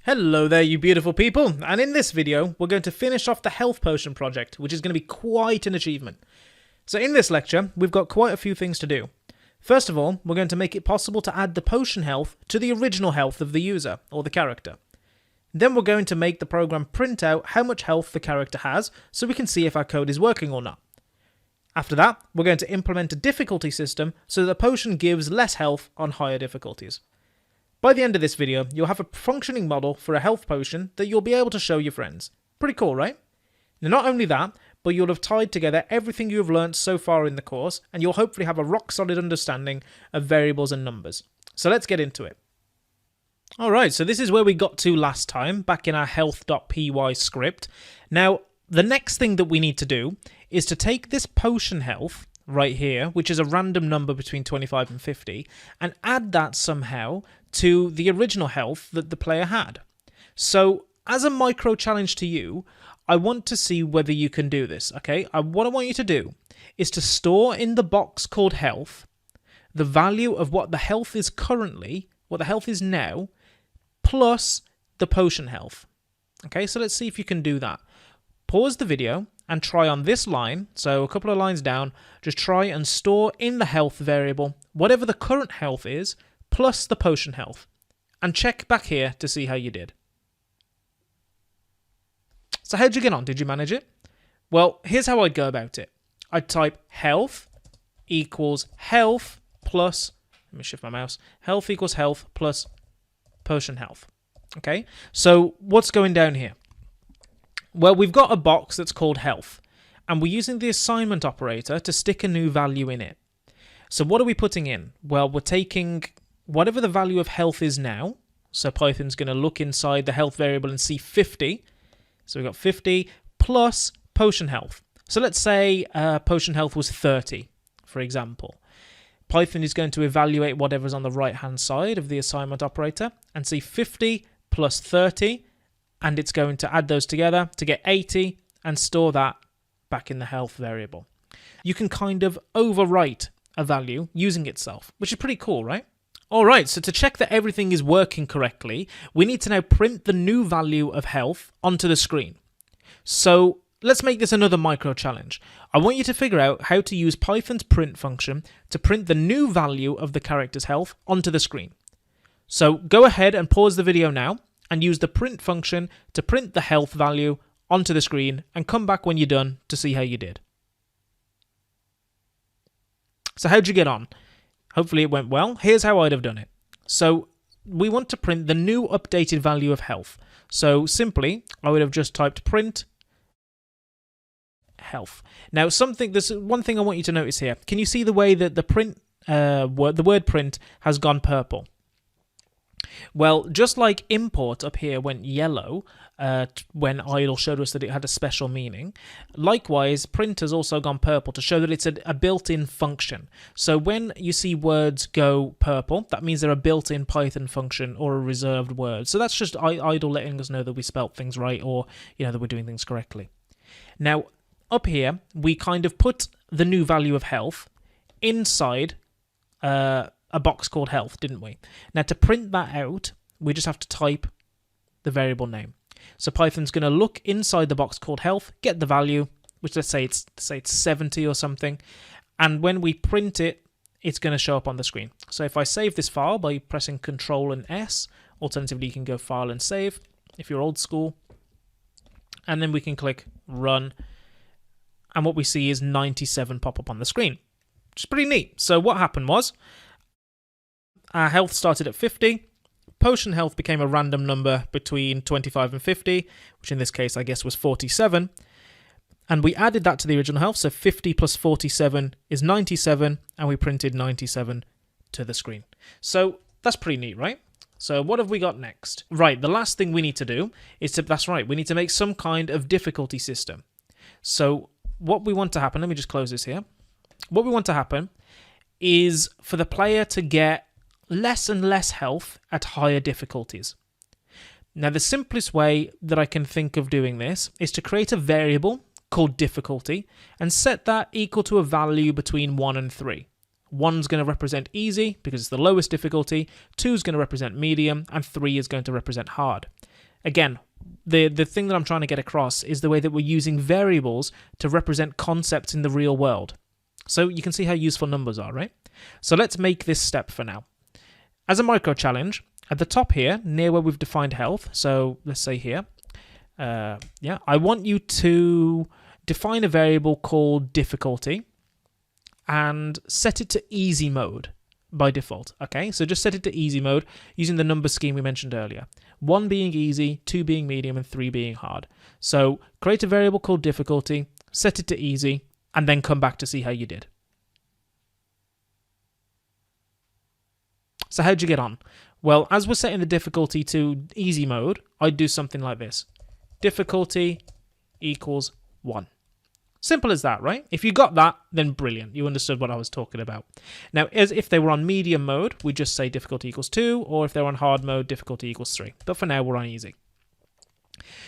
Hello there, you beautiful people, and in this video we're going to finish off the health potion project, which is going to be quite an achievement. So in this lecture we've got quite a few things to do. First of all, we're going to make it possible to add the potion health to the original health of the user, or the character. Then we're going to make the program print out how much health the character has, so we can see if our code is working or not. After that, we're going to implement a difficulty system so that the potion gives less health on higher difficulties. By the end of this video, you'll have a functioning model for a health potion that you'll be able to show your friends. Pretty cool, right? Now, not only that, but you'll have tied together everything you've learnt so far in the course, and you'll hopefully have a rock-solid understanding of variables and numbers. So let's get into it. Alright, so this is where we got to last time, back in our health.py script. Now, the next thing that we need to do is to take this potion health right here, which is a random number between 25 and 50, and add that somehow to the original health that the player had. So, as a micro challenge to you, I want to see whether you can do this, okay? What I want you to do is to store in the box called health the value of what the health is currently, what the health is now, plus the potion health. Okay, so let's see if you can do that. Pause the video and try on this line, so a couple of lines down, just try and store in the health variable whatever the current health is, plus the potion health. And check back here to see how you did. So how'd you get on? Did you manage it? Well, here's how I'd go about it. I'd type health equals health plus, let me shift my mouse, health equals health plus potion health. Okay, so what's going down here? Well, we've got a box that's called health, and we're using the assignment operator to stick a new value in it. So what are we putting in? Well, we're taking whatever the value of health is now. So Python's going to look inside the health variable and see 50. So we've got 50 plus potion health. So let's say potion health was 30, for example. Python is going to evaluate whatever's on the right-hand side of the assignment operator and see 50 plus 30, and it's going to add those together to get 80 and store that back in the health variable. You can kind of overwrite a value using itself, which is pretty cool, right? Alright, so to check that everything is working correctly, we need to now print the new value of health onto the screen. So let's make this another micro challenge. I want you to figure out how to use Python's print function to print the new value of the character's health onto the screen. So go ahead and pause the video now and use the print function to print the health value onto the screen, and come back when you're done to see how you did. So how'd you get on? Hopefully it went well. Here's how I'd have done it. So we want to print the new updated value of health. So simply, I would have just typed print health. Now, there's one thing I want you to notice here. Can you see the way that the word print has gone purple? Well, just like import up here went yellow when idle showed us that it had a special meaning, likewise print has also gone purple to show that it's a built-in function. So when you see words go purple, that means they're a built-in Python function or a reserved word. So that's just idle letting us know that we spelt things right, or that we're doing things correctly. Now, up here, we kind of put the new value of health inside a box called health, didn't we? Now, to print that out, we just have to type the variable name. So Python's going to look inside the box called health, get the value, which let's say it's 70 or something, and when we print it, it's going to show up on the screen. So if I save this file by pressing Control and S, alternatively you can go File and Save if you're old school, and then we can click Run, and what we see is 97 pop up on the screen, which is pretty neat. So what happened was, our health started at 50, potion health became a random number between 25 and 50, which in this case I guess was 47, and we added that to the original health, so 50 plus 47 is 97, and we printed 97 to the screen. So that's pretty neat, right? So what have we got next? Right, the last thing we need to do is we need to make some kind of difficulty system. So what we want to happen, let me just close this here. What we want to happen is for the player to get less and less health at higher difficulties. Now, the simplest way that I can think of doing this is to create a variable called difficulty and set that equal to a value between 1 and 3. 1's going to represent easy because it's the lowest difficulty, 2's going to represent medium, and 3 is going to represent hard. Again, the thing that I'm trying to get across is the way that we're using variables to represent concepts in the real world. So you can see how useful numbers are, right? So let's make this step for now. As a micro challenge, at the top here, near where we've defined health, so let's say here, I want you to define a variable called difficulty and set it to easy mode by default. Okay, so just set it to easy mode using the number scheme we mentioned earlier. 1 being easy, 2 being medium, and 3 being hard. So create a variable called difficulty, set it to easy, and then come back to see how you did. So how'd you get on? Well, as we're setting the difficulty to easy mode, I'd do something like this. Difficulty equals 1. Simple as that, right? If you got that, then brilliant. You understood what I was talking about. Now, as if they were on medium mode, we just say difficulty equals 2, or if they're on hard mode, difficulty equals 3. But for now, we're on easy.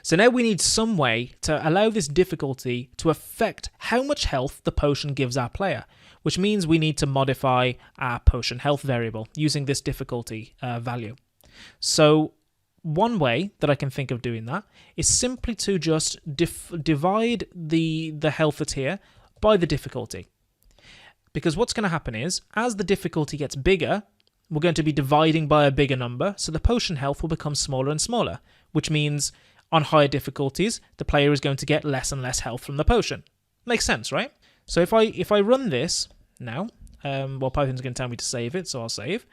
So now we need some way to allow this difficulty to affect how much health the potion gives our player, which means we need to modify our potion health variable using this difficulty value. So one way that I can think of doing that is simply to just divide the health that's here by the difficulty. Because what's going to happen is, as the difficulty gets bigger, we're going to be dividing by a bigger number, so the potion health will become smaller and smaller, which means on higher difficulties, the player is going to get less and less health from the potion. Makes sense, right? So if I run this now, Python's going to tell me to save it, so I'll save.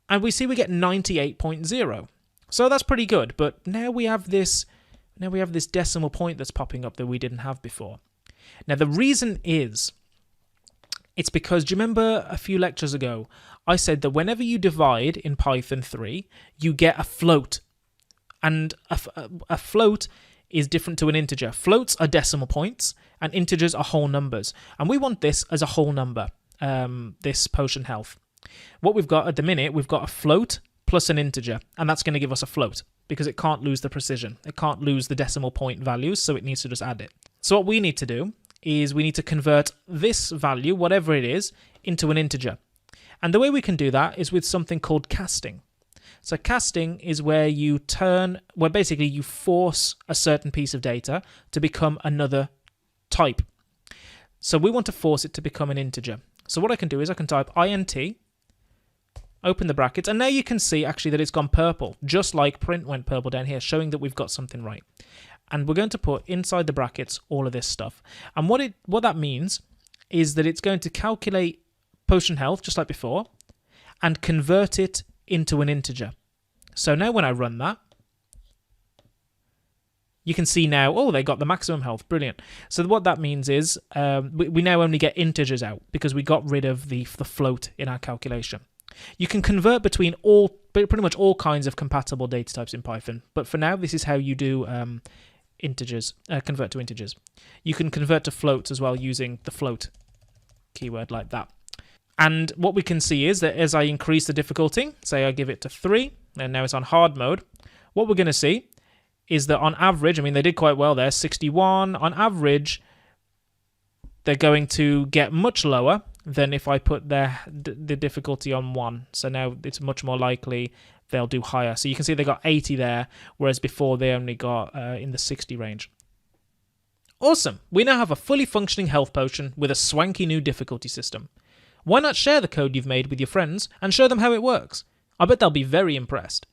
And we see we get 98.0. So that's pretty good, but now we have this decimal point that's popping up that we didn't have before. Now the reason is, it's because, do you remember a few lectures ago, I said that whenever you divide in Python 3, you get a float. And a float is different to an integer. Floats are decimal points, and integers are whole numbers. And we want this as a whole number, this potion health. What we've got at the minute, we've got a float plus an integer, and that's going to give us a float because it can't lose the precision. It can't lose the decimal point values, so it needs to just add it. So what we need to do is we need to convert this value, whatever it is, into an integer. And the way we can do that is with something called casting. So casting is where basically you force a certain piece of data to become another type. So we want to force it to become an integer. So what I can do is I can type int, open the brackets, and now you can see actually that it's gone purple, just like print went purple down here, showing that we've got something right. And we're going to put inside the brackets all of this stuff. And what that means is that it's going to calculate potion health, just like before, and convert it into an integer. So now when I run that, you can see now, oh, they got the maximum health. Brilliant. So what that means is we now only get integers out because we got rid of the float in our calculation. You can convert between pretty much all kinds of compatible data types in Python, but for now, this is how you do integers, convert to integers. You can convert to floats as well using the float keyword like that. And what we can see is that as I increase the difficulty, say I give it to 3, and now it's on hard mode, what we're going to see is that on average, I mean, they did quite well there, 61. On average, they're going to get much lower than if I put the difficulty on 1. So now it's much more likely they'll do higher. So you can see they got 80 there, whereas before they only got in the 60 range. Awesome. We now have a fully functioning health potion with a swanky new difficulty system. Why not share the code you've made with your friends and show them how it works? I bet they'll be very impressed.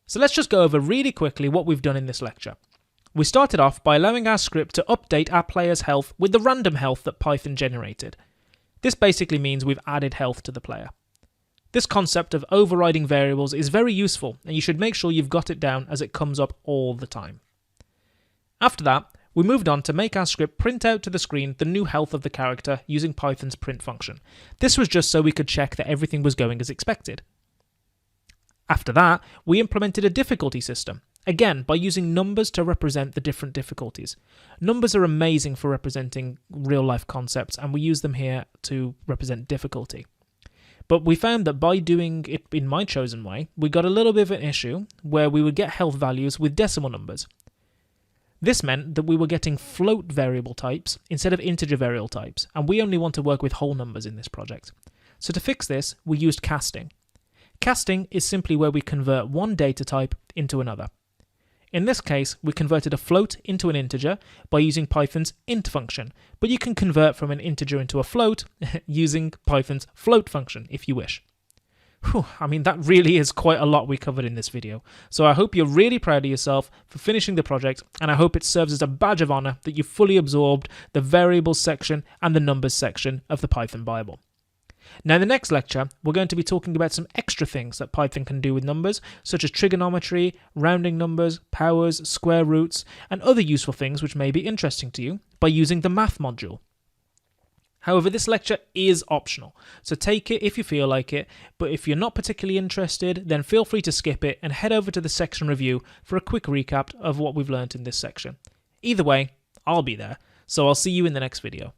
So let's just go over really quickly what we've done in this lecture. We started off by allowing our script to update our player's health with the random health that Python generated. This basically means we've added health to the player. This concept of overriding variables is very useful, and you should make sure you've got it down as it comes up all the time. After that, we moved on to make our script print out to the screen the new health of the character using Python's print function. This was just so we could check that everything was going as expected. After that, we implemented a difficulty system, again by using numbers to represent the different difficulties. Numbers are amazing for representing real-life concepts, and we use them here to represent difficulty. But we found that by doing it in my chosen way, we got a little bit of an issue where we would get health values with decimal numbers. This meant that we were getting float variable types instead of integer variable types, and we only want to work with whole numbers in this project. So to fix this, we used casting. Casting is simply where we convert one data type into another. In this case, we converted a float into an integer by using Python's int function, but you can convert from an integer into a float using Python's float function if you wish. Whew, I mean, that really is quite a lot we covered in this video. So I hope you're really proud of yourself for finishing the project, and I hope it serves as a badge of honor that you fully absorbed the variables section and the numbers section of the Python Bible. Now in the next lecture, we're going to be talking about some extra things that Python can do with numbers, such as trigonometry, rounding numbers, powers, square roots, and other useful things which may be interesting to you by using the math module. However, this lecture is optional, so take it if you feel like it, but if you're not particularly interested, then feel free to skip it and head over to the section review for a quick recap of what we've learned in this section. Either way, I'll be there, so I'll see you in the next video.